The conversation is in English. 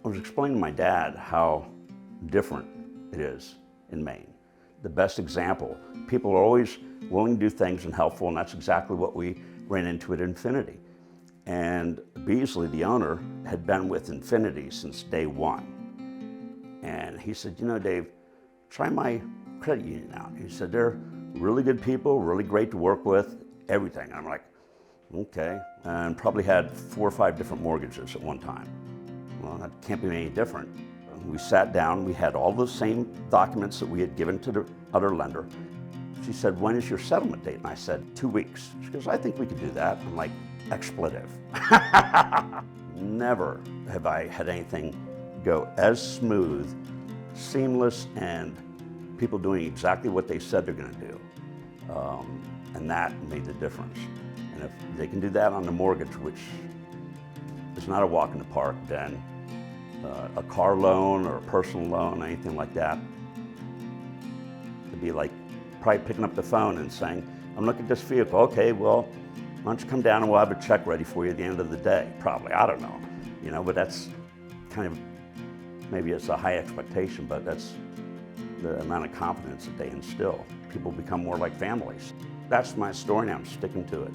I was explaining to my dad how different it is in Maine. The best example, people are always willing to do things and helpful, and that's exactly what we ran into at Infinity. And Beasley, the owner, had been with Infinity since day one. And he said, you know, Dave, try my credit union out. He said, they're really good people, really great to work with, everything. And I'm like, okay. And probably had 4 or 5 different mortgages at one time. Well, that can't be any different. We sat down, we had all the same documents that we had given to the other lender. She said, when is your settlement date? And I said, 2 weeks. She goes, I think we could do that. I'm like, expletive. Never have I had anything go as smooth, seamless, and people doing exactly what they said they're going to do. And that made the difference. And if they can do that on the mortgage, which is not a walk in the park, then a car loan or a personal loan, anything like that, it'd be like probably picking up the phone and saying, I'm looking at this vehicle. Okay, well, why don't you come down and we'll have a check ready for you at the end of the day? Probably, I don't know. You know, but that's kind of, maybe it's a high expectation, but that's the amount of confidence that they instill. People become more like families. That's my story, and I'm sticking to it.